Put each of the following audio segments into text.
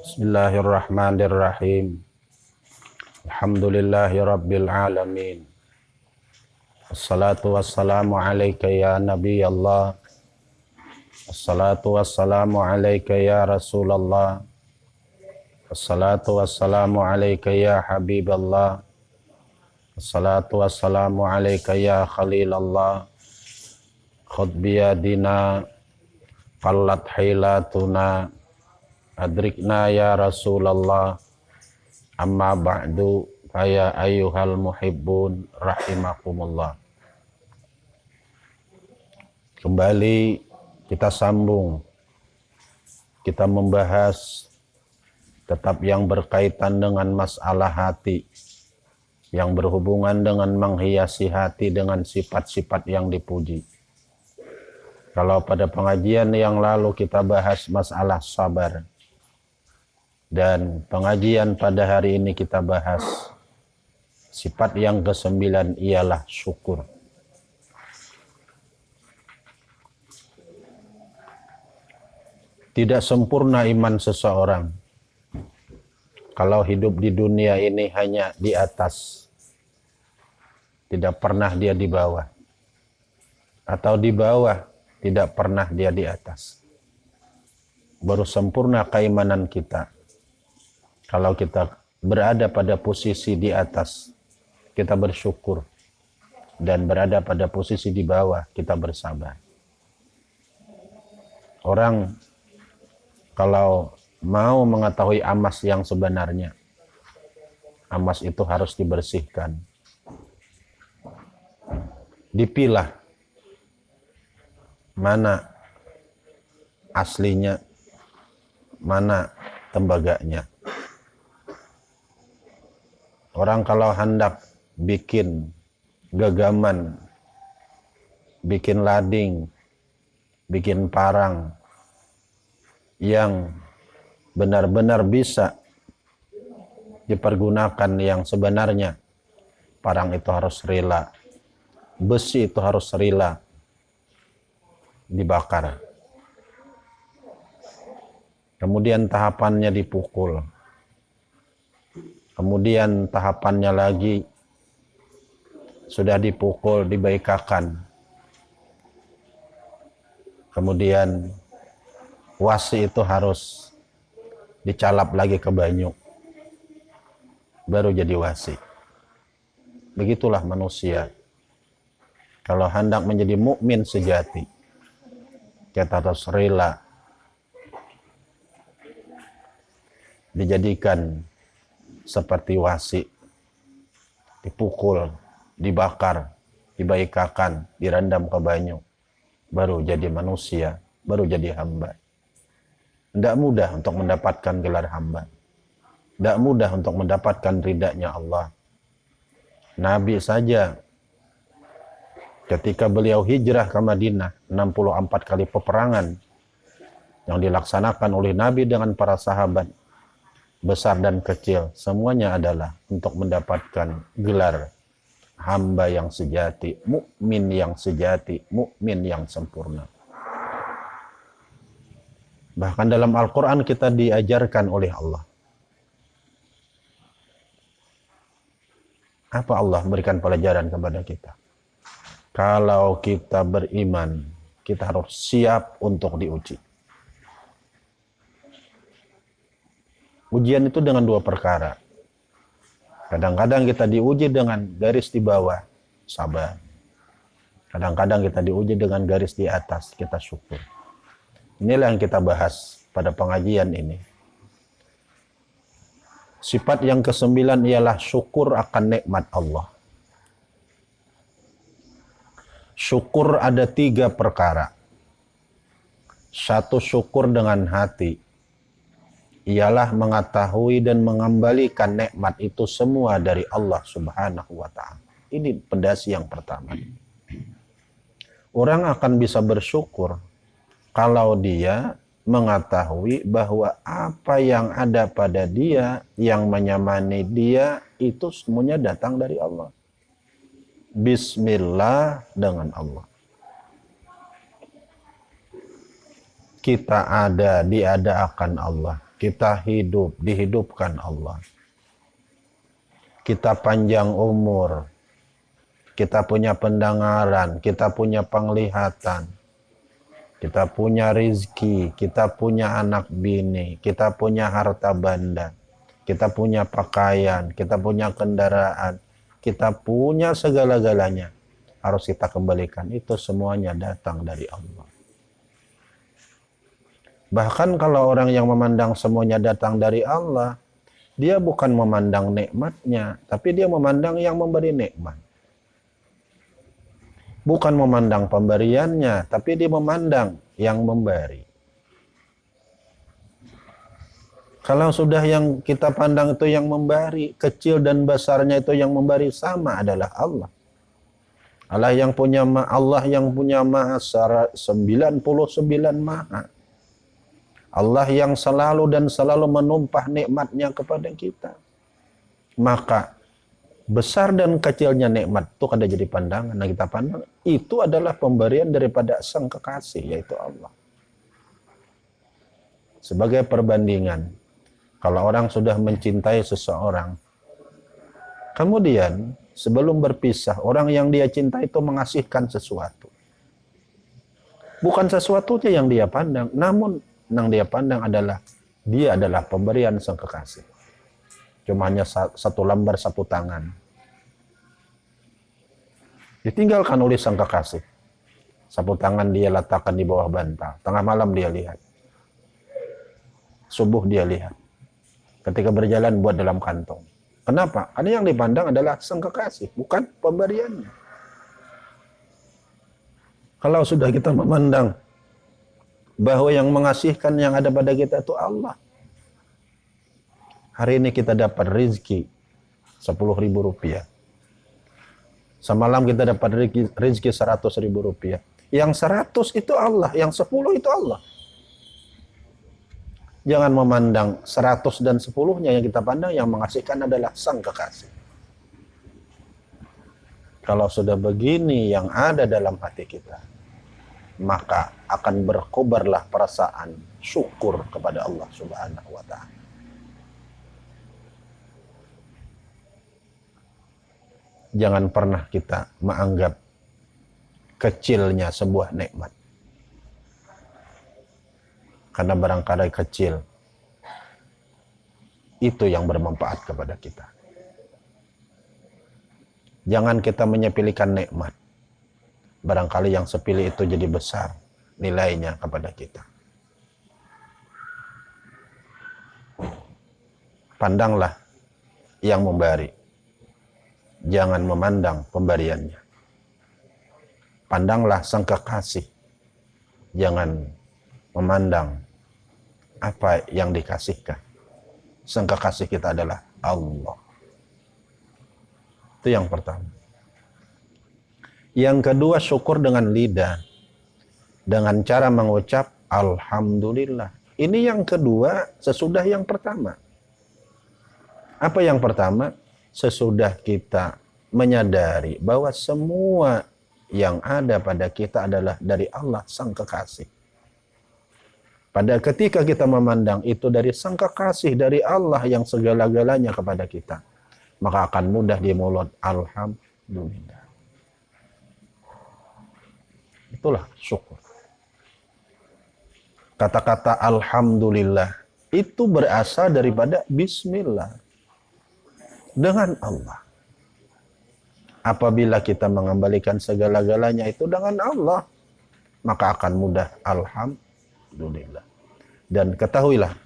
Bismillahirrahmanirrahim. Alhamdulillahi rabbil alamin. Assalatu wassalamu alaika ya Nabi Allah. Assalatu wassalamu alaika ya Rasulullah. Assalatu wassalamu alaika ya Habiballah. Assalatu wassalamu alaika ya Khalilallah. Khudh biyadina qallat hilatuna. Adrikna ya Rasulullah. Amma ba'du ya ayyuhal muhibbun rahimakumullah. Kembali kita sambung. Kita membahas tetap yang berkaitan dengan masalah hati, yang berhubungan dengan menghiasi hati dengan sifat-sifat yang dipuji. Kalau pada pengajian yang lalu kita bahas masalah sabar, dan pengajian pada hari ini kita bahas sifat yang ke-9 ialah syukur. Tidak sempurna iman seseorang kalau hidup di dunia ini hanya di atas, tidak pernah dia di bawah, atau di bawah, tidak pernah dia di atas. Baru sempurna keimanan kita kalau kita berada pada posisi di atas, kita bersyukur, dan berada pada posisi di bawah, kita bersabar. Orang kalau mau mengetahui amas yang sebenarnya, amas itu harus dibersihkan, dipilah mana aslinya, mana tembaganya. Orang kalau hendak bikin gagaman, bikin lading, bikin parang yang benar-benar bisa dipergunakan yang sebenarnya, parang itu harus rela, besi itu harus rela dibakar. Kemudian tahapannya dipukul. Kemudian tahapannya lagi sudah dipukul, dibaikakan. Kemudian wasi itu harus dicalap lagi ke banyu, baru jadi wasi. Begitulah manusia. Kalau hendak menjadi mukmin sejati, kita harus rela dijadikan seperti wasi, dipukul, dibakar, dibaikakan, direndam ke banyu, baru jadi manusia, baru jadi hamba. Tidak mudah untuk mendapatkan gelar hamba, tidak mudah untuk mendapatkan ridanya Allah. Nabi saja ketika beliau hijrah ke Madinah, 64 kali peperangan yang dilaksanakan oleh Nabi dengan para sahabat, besar dan kecil, semuanya adalah untuk mendapatkan gelar hamba yang sejati, mukmin yang sejati, mukmin yang sempurna. Bahkan dalam Al-Quran kita diajarkan oleh Allah. Apa Allah berikan pelajaran kepada kita? Kalau kita beriman, kita harus siap untuk diuji. Ujian itu dengan dua perkara. Kadang-kadang kita diuji dengan garis di bawah, sabar. Kadang-kadang kita diuji dengan garis di atas, kita syukur. Inilah yang kita bahas pada pengajian ini. Sifat yang ke-9 ialah syukur akan nikmat Allah. Syukur ada 3 perkara. Satu, syukur dengan hati, ialah mengetahui dan mengembalikan nikmat itu semua dari Allah Subhanahu wa ta'ala. Ini pondasi yang pertama. Orang akan bisa bersyukur kalau dia mengetahui bahwa apa yang ada pada dia, yang menyamani dia, itu semuanya datang dari Allah. Bismillah dengan Allah. Kita ada, diadakan Allah. kita hidup, dihidupkan Allah. Kita panjang umur, kita punya pendengaran, kita punya penglihatan, kita punya rizki, kita punya anak bini, kita punya harta benda, kita punya pakaian, kita punya kendaraan, kita punya segala-galanya. Harus kita kembalikan, itu semuanya datang dari Allah. Bahkan kalau orang yang memandang semuanya datang dari Allah, dia bukan memandang nikmatnya, tapi dia memandang yang memberi nikmat. Bukan memandang pemberiannya, tapi dia memandang yang memberi. Kalau sudah yang kita pandang itu yang memberi, kecil dan besarnya itu yang memberi sama adalah Allah. Allah yang punya maha 99 maha. Allah yang selalu dan selalu menumpah nikmatnya kepada kita. Maka besar dan kecilnya nikmat itu kada jadi pandangan. Nah, kita pandang itu adalah pemberian daripada Sang Kekasih, yaitu Allah. Sebagai perbandingan, kalau orang sudah mencintai seseorang, kemudian sebelum berpisah, orang yang dia cintai itu mengasihkan sesuatu. Bukan sesuatunya yang dia pandang, namun yang dia pandang adalah dia adalah pemberian Sang Kekasih. Cuma hanya satu lembar sapu tangan. Ditinggalkan oleh Sang Kekasih. Sapu tangan dia letakkan di bawah bantal. Tengah malam dia lihat. Subuh dia lihat. Ketika berjalan buat dalam kantong. Kenapa? Karena yang dipandang adalah Sang Kekasih, bukan pemberiannya. Kalau sudah kita memandang bahwa yang mengasihkan yang ada pada kita itu Allah. Hari ini kita dapat rezeki 10.000 rupiah. Semalam kita dapat rezeki 100.000 rupiah. Yang 100 itu Allah, yang 10 itu Allah. Jangan memandang 100 dan 10-nya, yang kita pandang yang mengasihkan adalah Sang Kekasih. Kalau sudah begini yang ada dalam hati kita, maka akan berkobarlah perasaan syukur kepada Allah Subhanahu wa Ta'ala. Jangan pernah kita menganggap kecilnya sebuah nikmat. Karena barangkali kecil itu yang bermanfaat kepada kita. Jangan kita menyepelekan nikmat. Barangkali yang sepilih itu jadi besar nilainya kepada kita. Pandanglah yang memberi. Jangan memandang pemberiannya. Pandanglah Sang Kekasih. Jangan memandang apa yang dikasihkan. Sang Kekasih kita adalah Allah. Itu yang pertama. Yang kedua, syukur dengan lidah. Dengan cara mengucap Alhamdulillah. Ini yang kedua sesudah yang pertama. Apa yang pertama? Sesudah kita menyadari bahwa semua yang ada pada kita adalah dari Allah Sang Kekasih. Pada ketika kita memandang itu dari Sang Kekasih, dari Allah yang segala-galanya kepada kita, maka akan mudah di mulut Alhamdulillah. Itulah syukur. Kata-kata Alhamdulillah itu berasal daripada Bismillah. Dengan Allah. Apabila kita mengembalikan segala-galanya itu dengan Allah, maka akan mudah Alhamdulillah. Dan ketahuilah,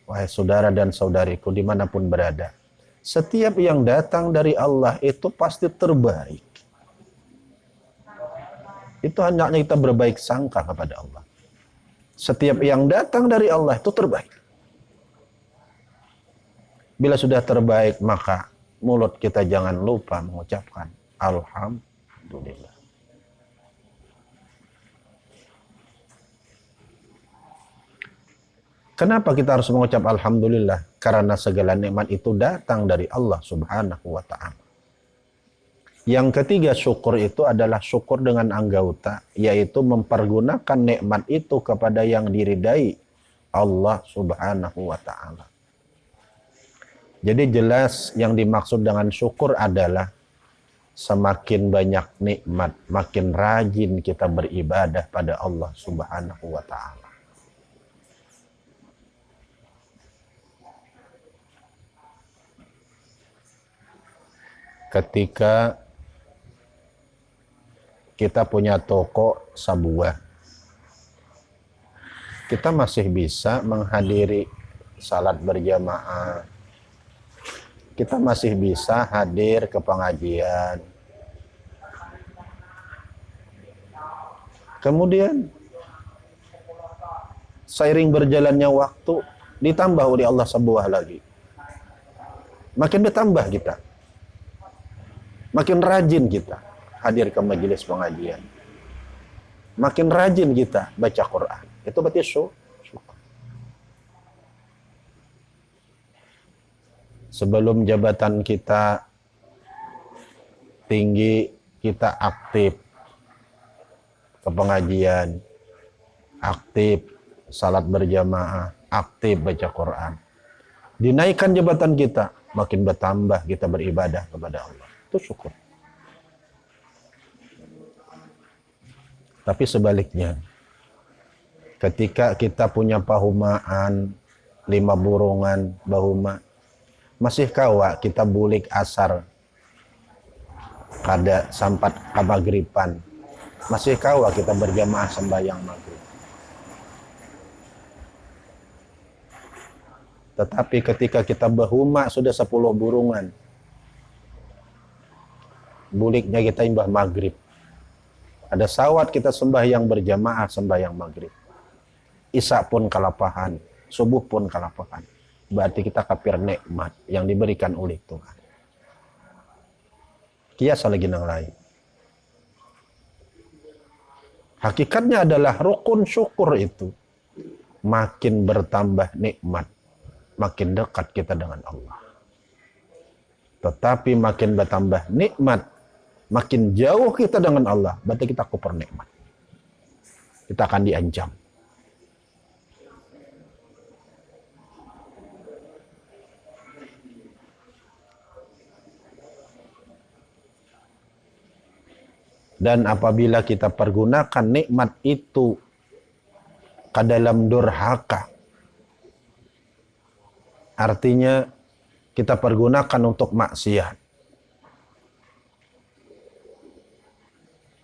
wahai saudara dan saudariku dimanapun berada, setiap yang datang dari Allah itu pasti terbaik. Itu hanya kita berbaik sangka kepada Allah. Setiap yang datang dari Allah itu terbaik. Bila sudah terbaik, maka mulut kita jangan lupa mengucapkan Alhamdulillah. Kenapa kita harus mengucap Alhamdulillah? Karena segala nikmat itu datang dari Allah Subhanahu wa Ta'ala. Yang ketiga, syukur itu adalah syukur dengan anggauta, yaitu mempergunakan nikmat itu kepada yang diridai Allah Subhanahu wa Ta'ala. Jadi jelas yang dimaksud dengan syukur adalah semakin banyak nikmat, makin rajin kita beribadah pada Allah Subhanahu wa Ta'ala. Ketika kita punya toko sebuah, kita masih bisa menghadiri salat berjamaah, kita masih bisa hadir ke pengajian. Kemudian seiring berjalannya waktu ditambah oleh Allah sebuah lagi, makin bertambah kita, makin rajin kita hadir ke majelis pengajian, makin rajin kita baca Quran. Itu berarti syukur. Sebelum jabatan kita tinggi, kita aktif ke pengajian, aktif salat berjamaah, aktif baca Quran. Dinaikkan jabatan kita, makin bertambah kita beribadah kepada Allah. Itu syukur. Tapi sebaliknya, ketika kita punya pahumaan 5 burungan bahuma, masih kawa kita bulik asar kada sampat kamagripan, masih kawa kita berjamaah sembahyang maghrib. Tetapi ketika kita bahuma sudah 10 burungan, buliknya kita imbah maghrib, ada sawat kita sembahyang berjamaah sembahyang maghrib, isya pun kalapahan, subuh pun kalapahan. Berarti kita kafir nikmat yang diberikan oleh Tuhan. Kiasa lagi nang lain. Hakikatnya adalah rukun syukur itu. Makin bertambah nikmat, makin dekat kita dengan Allah. Tetapi makin bertambah nikmat, makin jauh kita dengan Allah, berarti kita kufur nikmat. Kita akan diancam. Dan apabila kita pergunakan nikmat itu ke dalam durhaka, artinya kita pergunakan untuk maksiat,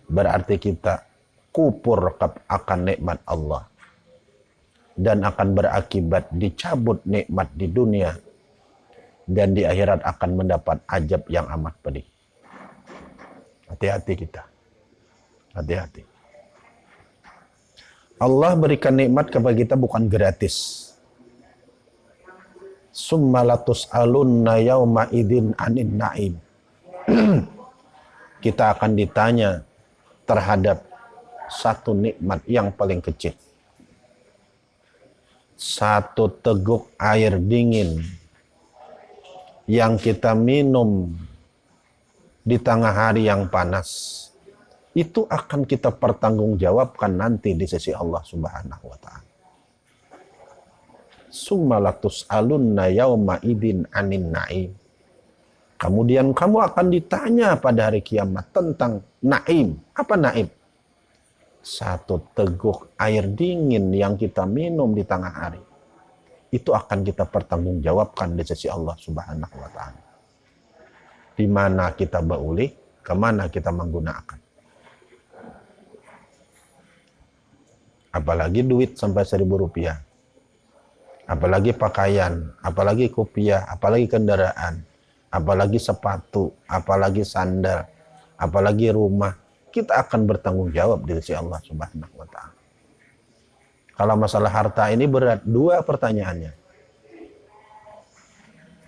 berarti kita kufur akan nikmat Allah dan akan berakibat dicabut nikmat di dunia dan di akhirat akan mendapat azab yang amat pedih. Hati-hati kita. Hati-hati. Allah berikan nikmat kepada kita bukan gratis. Summa latus'alunna yauma idzin 'anin na'im. Kita akan ditanya terhadap satu nikmat yang paling kecil. Satu teguk air dingin yang kita minum di tengah hari yang panas. Itu akan kita pertanggungjawabkan nanti di sisi Allah Subhanahu wa Ta'ala. Summa latus'alunna yauma idzin 'anin na'im. Kemudian kamu akan ditanya pada hari kiamat tentang naim. Apa naim? Satu teguk air dingin yang kita minum di tengah hari. Itu akan kita pertanggungjawabkan di sisi Allah Subhanahu wa Ta'ala. Di mana kita baulih, kemana kita menggunakan. Apalagi duit sampai 1.000 rupiah. Apalagi pakaian, apalagi kopiah, apalagi kendaraan, apalagi sepatu, apalagi sandal, apalagi rumah. Kita akan bertanggung jawab di sisi Allah Subhanahu wa Ta'ala. Kalau masalah harta ini berat, 2 pertanyaannya.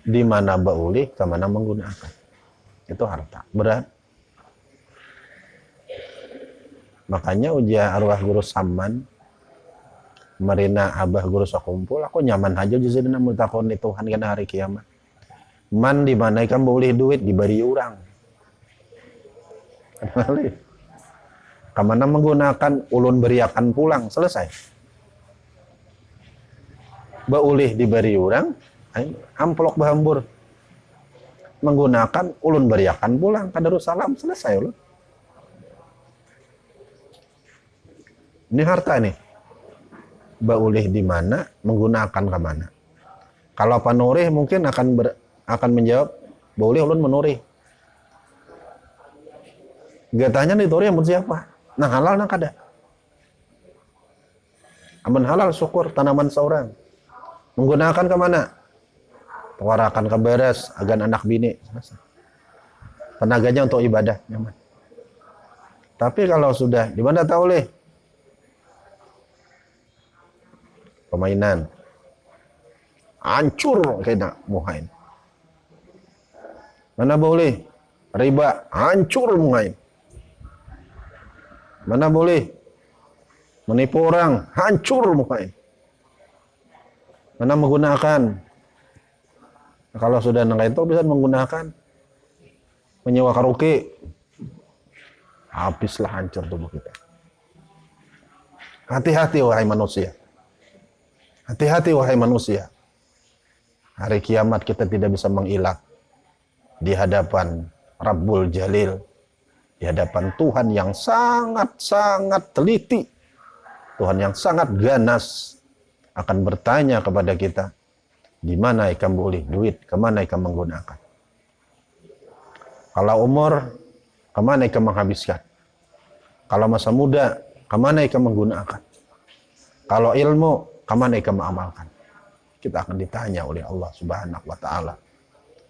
Di mana baulih, ke mana menggunakan. Itu harta, berat. Makanya ujian arwah guru Saman, Marina abah guru sakumpul, aku nyaman aja jadi namun takon di Tuhan kena hari kiamat. Man di mana ikan boleh duit diberi orang. Kemana menggunakan ulun beriakan pulang, selesai. baulih diberi orang, amplok bahambur. Menggunakan ulun beriakan pulang ka Darussalam, selesai ulun. Ini harta nih. Baulih di mana, menggunakan ke mana. Kalau panurih mungkin akan menjawab, baulih ulun menurih. Gatanya diturih amun siapa? Nah halal nah kada. Amun halal syukur tanaman seorang. Menggunakan ke mana? Pewarakan ke beres, agan anak bini. Tenaganya untuk ibadah. Nyaman. Tapi kalau sudah, di mana tahu leh? Permainan. Hancur kena muhain. Mana boleh? Riba. Hancur muhain. Mana boleh? Menipu orang. Hancur muhain. Mana menggunakan? Kalau sudah nengah itu bisa menggunakan menyewa karaoke, habislah hancur tubuh kita. Hati-hati wahai manusia. Hati-hati wahai manusia. Hari kiamat kita tidak bisa mengilak di hadapan Rabbul Jalil, di hadapan Tuhan yang sangat-sangat teliti, Tuhan yang sangat ganas akan bertanya kepada kita, di mana ikam boleh duit, kemana ikam menggunakan. Kalau umur, kemana ikam menghabiskan. Kalau masa muda, kemana ikam menggunakan. Kalau ilmu, kemana ikam mengamalkan. Kita akan ditanya oleh Allah Subhanahu wa Ta'ala.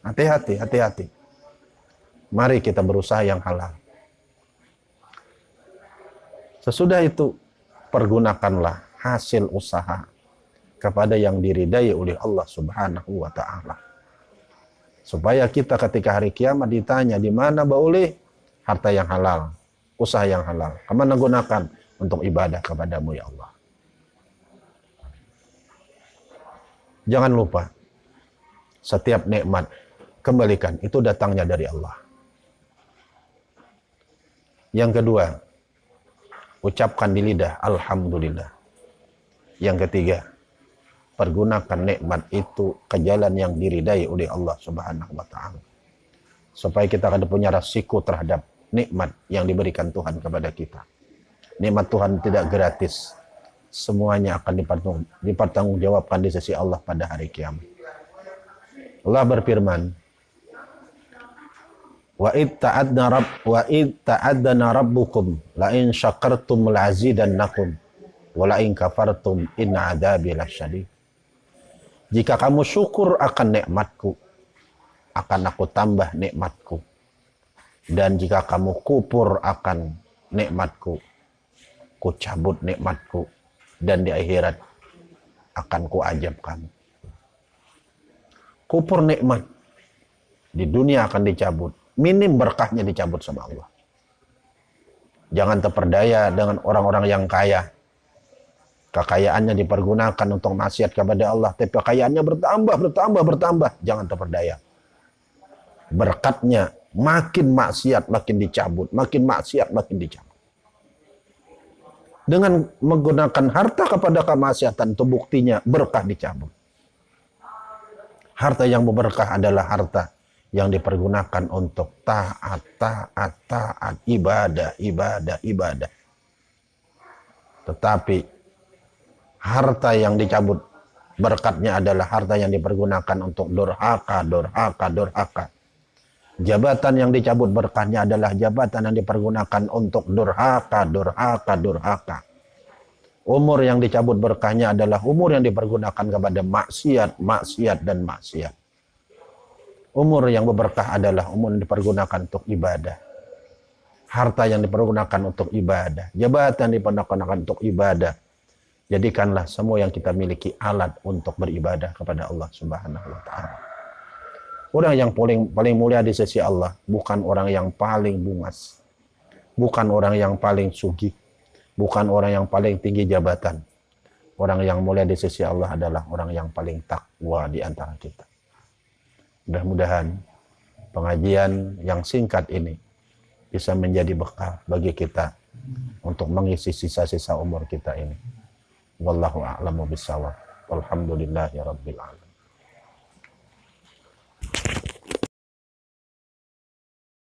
Hati-hati, hati-hati. Mari kita berusaha yang halal. Sesudah itu, pergunakanlah hasil usaha kepada yang diridai oleh Allah Subhanahu wa Ta'ala. Supaya kita ketika hari kiamat ditanya di mana baulih harta yang halal, usaha yang halal, kemana gunakan untuk ibadah kepadamu ya Allah. Jangan lupa, setiap nikmat kembalikan, itu datangnya dari Allah. Yang kedua, ucapkan di lidah alhamdulillah. Yang ketiga, pergunakan nikmat itu ke jalan yang diridai oleh Allah Subhanahu wa Ta'ala. Supaya kita akan punya resiko terhadap nikmat yang diberikan Tuhan kepada kita. Nikmat Tuhan tidak gratis. Semuanya akan dipertanggungjawabkan di sisi Allah pada hari kiamat. Allah berfirman, Wa id ta'adzana rabbukum la in syakartum la'azidannakum wa la in kafartum inna adzabi lasyadid. Jika kamu syukur akan nikmatku, akan aku tambah nikmatku. Dan jika kamu kufur akan nikmatku, ku cabut nikmatku. Dan di akhirat akan ku ajab kamu. Kufur nikmat, di dunia akan dicabut. Minim berkahnya dicabut sama Allah. Jangan terperdaya dengan orang-orang yang kaya. Kekayaannya dipergunakan untuk maksiat kepada Allah, tapi kekayaannya bertambah. Jangan terperdaya. Berkatnya makin maksiat makin dicabut, makin maksiat makin dicabut. Dengan menggunakan harta kepada kemaksiatan, itu buktinya berkah dicabut. Harta yang berberkah adalah harta yang dipergunakan untuk taat, ibadah. Tetapi harta yang dicabut berkatnya adalah harta yang dipergunakan untuk durhaka. Jabatan yang dicabut berkatnya adalah jabatan yang dipergunakan untuk durhaka. Umur yang dicabut berkahnya adalah umur yang dipergunakan kepada maksiat. Umur yang berberkah adalah umur yang dipergunakan untuk ibadah. Harta yang dipergunakan untuk ibadah. Jabatan yang dipergunakan untuk ibadah. Jadikanlah semua yang kita miliki alat untuk beribadah kepada Allah Subhanahu wa Ta'ala. Orang yang paling mulia di sisi Allah bukan orang yang paling bungas, bukan orang yang paling sugih, bukan orang yang paling tinggi jabatan. Orang yang mulia di sisi Allah adalah orang yang paling takwa di antara kita. Mudah-mudahan pengajian yang singkat ini bisa menjadi bekal bagi kita untuk mengisi sisa-sisa umur kita ini. Wallahu a'lamu bishawab. Walhamdulillahirabbil alamin.